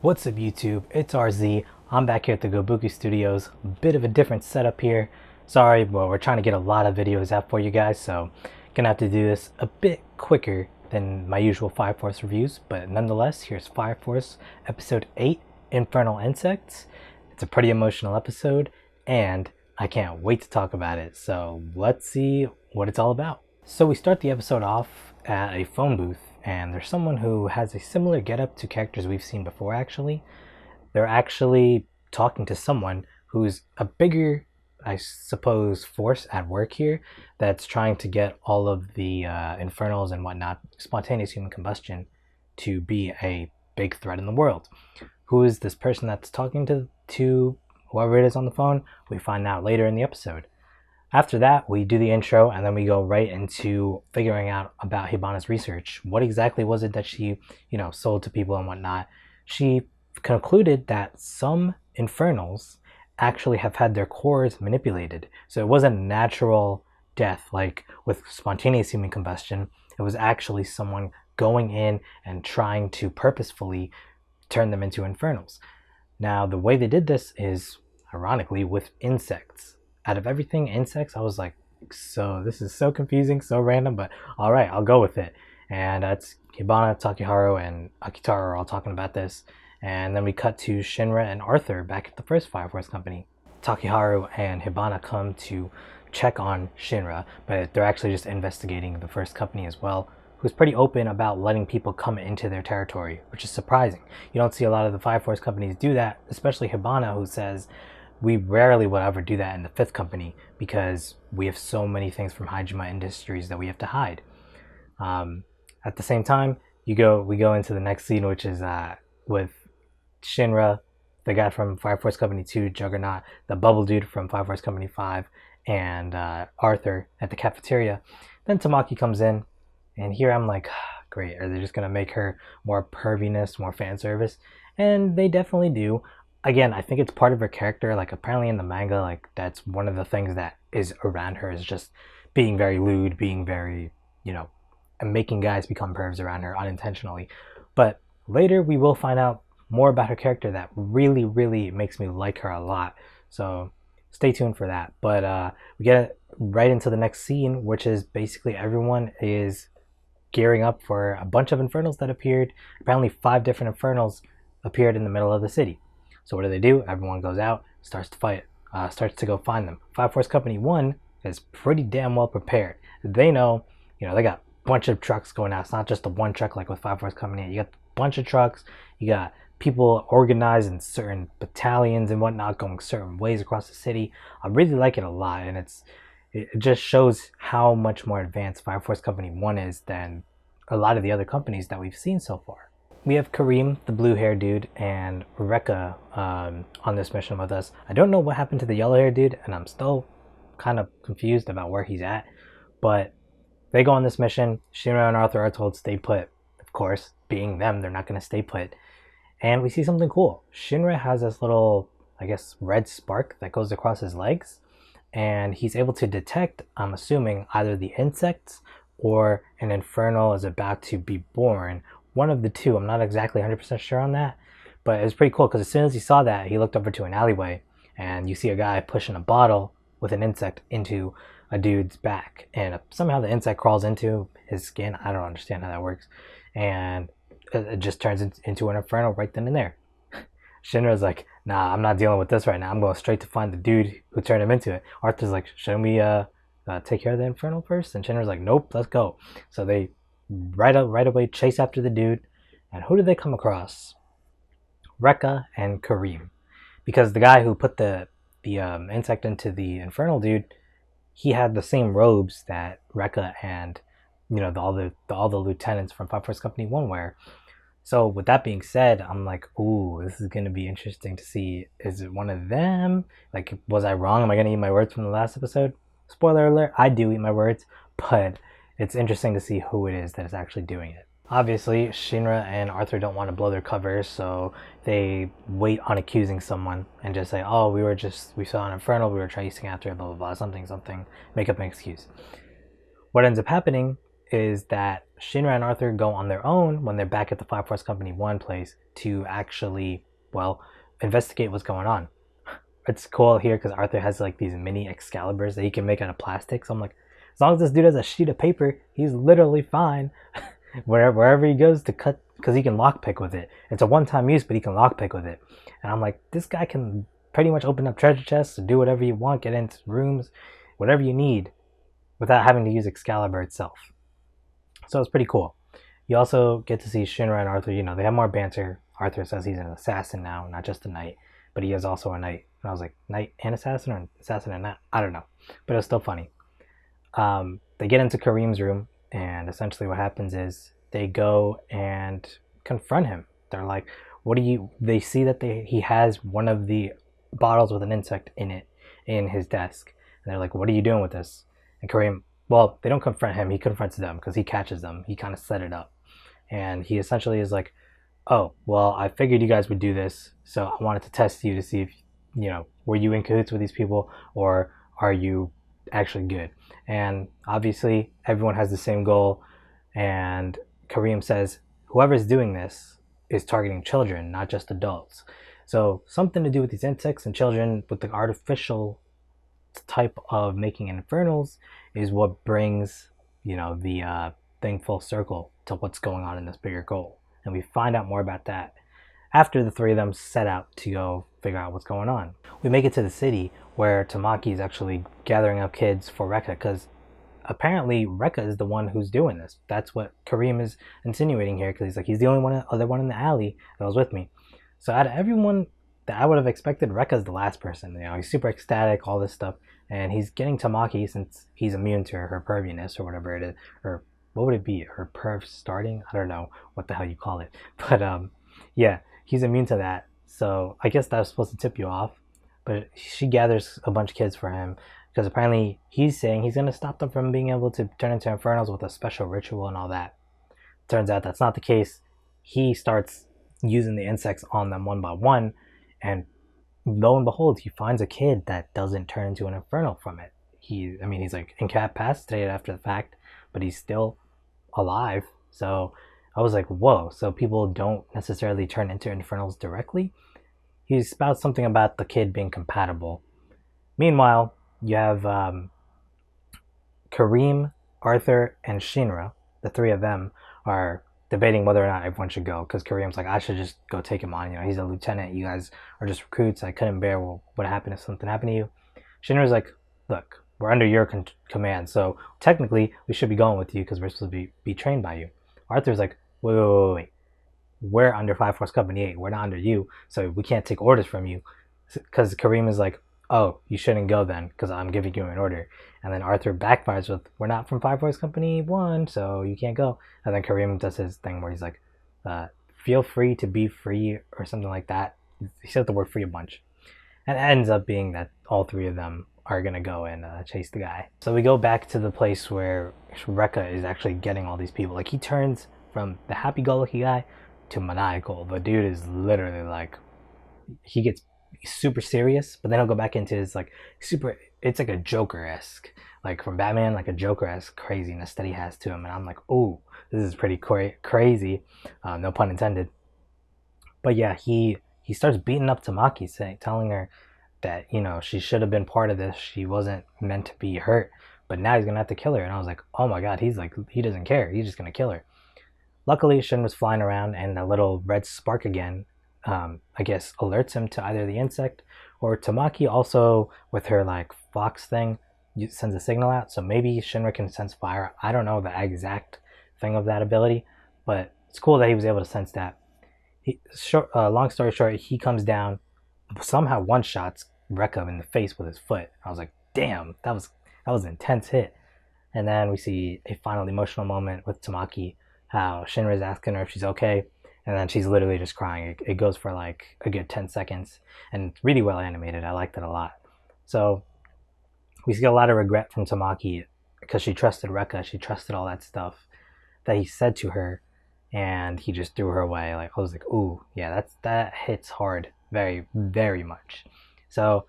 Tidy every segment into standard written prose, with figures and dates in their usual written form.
What's up YouTube, it's RZ. I'm back here at the Gobuku Studios. A bit of a different setup here. Sorry, but we're trying to get a lot of videos out for you guys, so gonna have to do this a bit quicker than my usual Fire Force reviews, but nonetheless, here's Fire Force Episode 8, Infernal Insects. It's a pretty emotional episode, and I can't wait to talk about it, so let's see what it's all about. So we start the episode off at a phone booth, and there's someone who has a similar getup to characters we've seen before. Actually, they're actually talking to someone who's a bigger, I suppose, force at work here that's trying to get all of the infernals and whatnot, spontaneous human combustion, to be a big threat in the world. Who is this person that's talking to whoever it is on the phone? We find out later in the episode. After that, we do the intro, and then we go right into figuring out about Hibana's research. What exactly was it that she, sold to people and whatnot? She concluded that some infernals actually have had their cores manipulated. So it wasn't natural death like with spontaneous human combustion. It was actually someone going in and trying to purposefully turn them into infernals. Now, the way they did this is, ironically, with insects. Out of everything, insects, I was like, so this is so confusing, so random, but all right, I'll go with it. And it's Hibana, Takeharu, and Akitaro are all talking about this. And then we cut to Shinra and Arthur back at the first Fire Force company. Takeharu and Hibana come to check on Shinra, but they're actually just investigating the first company as well, who's pretty open about letting people come into their territory, which is surprising. You don't see a lot of the Fire Force companies do that, especially Hibana, who says, we rarely would ever do that in the fifth company because we have so many things from Hajima Industries that we have to hide. At the same time, we go into the next scene, which is with Shinra, the guy from Fire Force Company 2, Juggernaut, the bubble dude from Fire Force Company 5, and Arthur at the cafeteria. Then Tamaki comes in, and here I'm like, great, are they just going to make her more perviness, more fan service? And they definitely do. Again, I think it's part of her character. Like, apparently in the manga, like, that's one of the things that is around her, is just being very lewd, being very, and making guys become pervs around her unintentionally. But later we will find out more about her character that really, really makes me like her a lot. So stay tuned for that. But we get right into the next scene, which is basically everyone is gearing up for a bunch of infernals that appeared. Apparently 5 different infernals appeared in the middle of the city. So what do? Everyone goes out, starts to fight, starts to go find them. Fire Force Company 1 is pretty damn well prepared. They know, they got a bunch of trucks going out. It's not just the one truck like with Fire Force Company 8. You got a bunch of trucks. You got people organized in certain battalions and whatnot going certain ways across the city. I really like it a lot, and it just shows how much more advanced Fire Force Company 1 is than a lot of the other companies that we've seen so far. We have Kareem, the blue hair dude, and Rekha on this mission with us. I don't know what happened to the yellow hair dude, and I'm still kind of confused about where he's at. But they go on this mission. Shinra and Arthur are told to stay put. Of course, being them, they're not going to stay put. And we see something cool. Shinra has this little, I guess, red spark that goes across his legs. And he's able to detect, I'm assuming, either the insects or an infernal is about to be born. One of the two. I'm not exactly 100% sure on that, but it was pretty cool because as soon as he saw that, he looked over to an alleyway, and you see a guy pushing a bottle with an insect into a dude's back, and somehow the insect crawls into his skin. I don't understand how that works, and it just turns into an infernal right then and there. Shinra's like, nah, I'm not dealing with this right now. I'm going straight to find the dude who turned him into it. Arthur's like, shouldn't we take care of the infernal first? And Shinra's like, nope, let's go. So they right away chase after the dude. And who do they come across? Rekha and Kareem, because the guy who put the insect into the infernal dude, he had the same robes that Rekha and all the lieutenants from Fire Force Company 1 wear. So with that being said, I'm like, ooh, this is gonna be interesting to see. Is it one of them? Like, was I wrong? Am I gonna eat my words from the last episode? Spoiler alert, I do eat my words, but it's interesting to see who it is that is actually doing it. Obviously, Shinra and Arthur don't want to blow their covers, so they wait on accusing someone and just say, oh, we saw an infernal, we were chasing after it, blah, blah, blah, something, make up an excuse. What ends up happening is that Shinra and Arthur go on their own when they're back at the Fire Force Company 1 place to actually, well, investigate what's going on. It's cool here because Arthur has like these mini Excaliburs that he can make out of plastic. So I'm like, as long as this dude has a sheet of paper, he's literally fine wherever he goes to cut, because he can lockpick with it. It's a one-time use, but he can lockpick with it. And I'm like, this guy can pretty much open up treasure chests, do whatever you want, get into rooms, whatever you need, without having to use Excalibur itself. So it's pretty cool. You also get to see Shinra and Arthur. They have more banter. Arthur says he's an assassin now, not just a knight, but he is also a knight. And I was like, knight and assassin, or assassin and knight? I don't know, but it was still funny. They get into Kareem's room, and essentially what happens is they go and confront him. They're like, what do you... They see that he has one of the bottles with an insect in it in his desk. And they're like, what are you doing with this? And Kareem, well, they don't confront him. He confronts them because he catches them. He kind of set it up. And he essentially is like, oh, well, I figured you guys would do this, so I wanted to test you to see if, were you in cahoots with these people, or are you actually good? And obviously, everyone has the same goal. And Kareem says, whoever's doing this is targeting children, not just adults. So something to do with these insects and children, with the artificial type of making infernals, is what brings, the thing full circle to what's going on in this bigger goal. And we find out more about that after the three of them set out to go figure out what's going on. We make it to the city where Tamaki is actually gathering up kids for Rekha, because apparently Rekha is the one who's doing this. That's what Kareem is insinuating here, because he's like, he's the only other one in the alley that was with me. So out of everyone that I would have expected, Rekha's the last person. He's super ecstatic, all this stuff, and he's getting Tamaki since he's immune to her perviness or whatever it is, or what would it be? Her perv starting? I don't know what the hell you call it, but yeah, he's immune to that. So I guess that was supposed to tip you off. But she gathers a bunch of kids for him because apparently he's saying he's going to stop them from being able to turn into infernals with a special ritual and all that. Turns out that's not the case. He starts using the insects on them one by one, and lo and behold, he finds a kid that doesn't turn into an infernal from it. He's like incapacitated after the fact, but he's still alive. So I was like, whoa, so people don't necessarily turn into infernals directly? He spouts something about the kid being compatible. Meanwhile, you have Kareem, Arthur, and Shinra. The three of them are debating whether or not everyone should go, because Kareem's like, I should just go take him on. He's a lieutenant. You guys are just recruits. I couldn't bear what would happen if something happened to you. Shinra's like, look, we're under your command, so technically we should be going with you because we're supposed to be trained by you. Arthur's like, wait. We're under Fire Force Company 8. We're not under you, so we can't take orders from you. Because Kareem is like, oh, you shouldn't go then, because I'm giving you an order. And then Arthur backfires with, we're not from Fire Force Company 1, so you can't go. And then Kareem does his thing where he's like, feel free to be free, or something like that. He says the word free a bunch. And it ends up being that all three of them are going to go and chase the guy. So we go back to the place where Rekha is actually getting all these people. Like, he turns from the happy-go-lucky guy to maniacal. The dude is literally like, he gets super serious, but then he'll go back into his like super, it's like a Joker-esque, like from Batman, like a Joker-esque craziness that he has to him. And I'm like, oh, this is pretty crazy, no pun intended. But yeah, he starts beating up Tamaki, telling her that, she should have been part of this. She wasn't meant to be hurt, but now he's gonna have to kill her. And I was like, oh my god, he's like, he doesn't care, he's just gonna kill her. Luckily, Shin was flying around, and that little red spark again, I guess, alerts him to either the insect, or Tamaki also, with her like fox thing, sends a signal out. So maybe Shinra can sense fire. I don't know the exact thing of that ability, but it's cool that he was able to sense that. Long story short, he comes down, somehow one-shots Rekha in the face with his foot. I was like, damn, that was an intense hit. And then we see a final emotional moment with Tamaki, how Shinra is asking her if she's okay, and then she's literally just crying. It goes for like a good 10 seconds, and it's really well animated. I liked it a lot. So we see a lot of regret from Tamaki, because she trusted Rekha, she trusted all that stuff that he said to her, and he just threw her away. Like, I was like, ooh, yeah, that hits hard, very, very much. So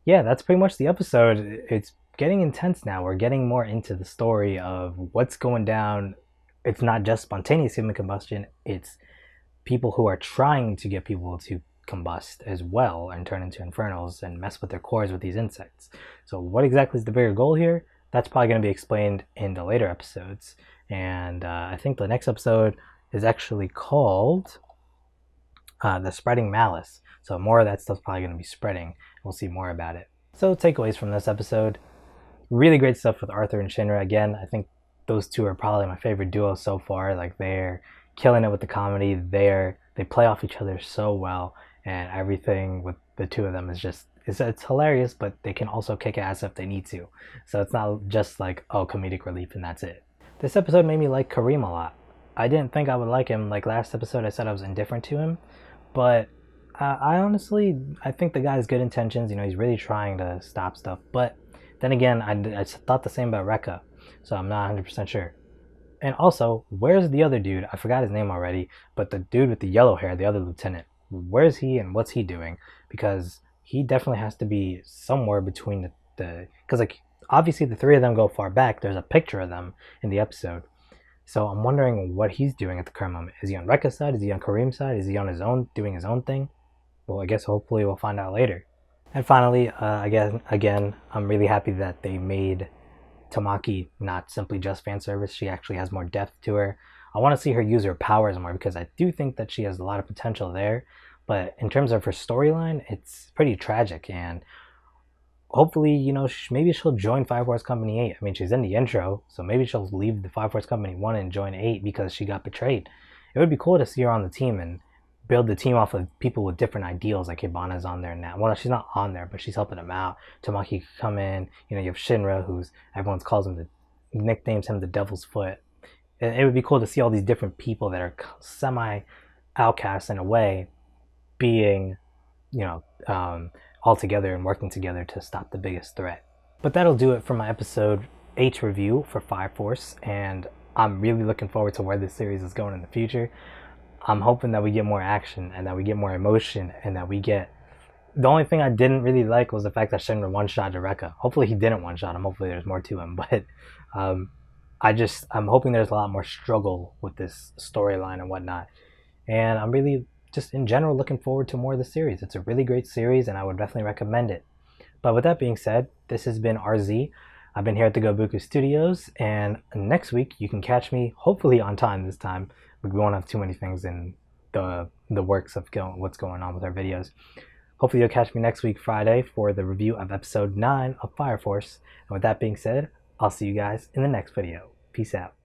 yeah, that's pretty much the episode. It's getting intense now. We're getting more into the story of what's going down. It's not just spontaneous human combustion, it's people who are trying to get people to combust as well and turn into infernals and mess with their cores with these insects. So what exactly is the bigger goal here? That's probably going to be explained in the later episodes. And I think the next episode is actually called The Spreading Malice. So more of that stuff's probably going to be spreading. We'll see more about it. So takeaways from this episode. Really great stuff with Arthur and Shinra. Again, I think those two are probably my favorite duo so far. Like, they're killing it with the comedy. They play off each other so well, and everything with the two of them is just it's hilarious, but they can also kick ass if they need to. So it's not just like, oh, comedic relief and that's it. This episode made me like Kareem a lot. I didn't think I would like him. Like last episode, I said I was indifferent to him, but I honestly, I think the guy has good intentions. You know, he's really trying to stop stuff. But then again, I thought the same about Rekha, so I'm not 100% sure. And also, where's the other dude? I forgot his name already, but the dude with the yellow hair, the other lieutenant. Where's he and what's he doing? Because he definitely has to be somewhere between the because like obviously the three of them go far back. There's a picture of them in the episode. So I'm wondering what he's doing at the current moment. Is he on Rekha's side? Is he on Kareem's side? Is he on his own, doing his own thing? Well, I guess hopefully we'll find out later. And finally, again, I'm really happy that they made Tamaki not simply just fan service. She actually has more depth to her. I want to see her use her powers more because I do think that she has a lot of potential there. But in terms of her storyline, it's pretty tragic. And hopefully, you know, maybe she'll join Fire Force Company 8. I mean, she's in the intro, so maybe she'll leave the Fire Force Company 1 and join 8 because she got betrayed. It would be cool to see her on the team and build the team off of people with different ideals. Like Hibana's on there now. Well, she's not on there, but she's helping them out. Tamaki could come in. You know, you have Shinra, who's everyone calls him nicknames him the Devil's Foot. It would be cool to see all these different people that are semi outcasts in a way, being, you know, all together and working together to stop the biggest threat. But that'll do it for my episode 8 review for Fire Force, and I'm really looking forward to where this series is going in the future. I'm hoping that we get more action and that we get more emotion and that we get... The only thing I didn't really like was the fact that Shinra one-shot Rekha. Hopefully he didn't one-shot him. Hopefully there's more to him. But I'm hoping there's a lot more struggle with this storyline and whatnot. And I'm really just in general looking forward to more of the series. It's a really great series and I would definitely recommend it. But with that being said, this has been RZ. I've been here at the Gobuku Studios, and next week you can catch me, hopefully on time this time. We won't have too many things in the works of what's going on with our videos. Hopefully you'll catch me next week, Friday, for the review of episode 9 of Fire Force. And with that being said, I'll see you guys in the next video. Peace out.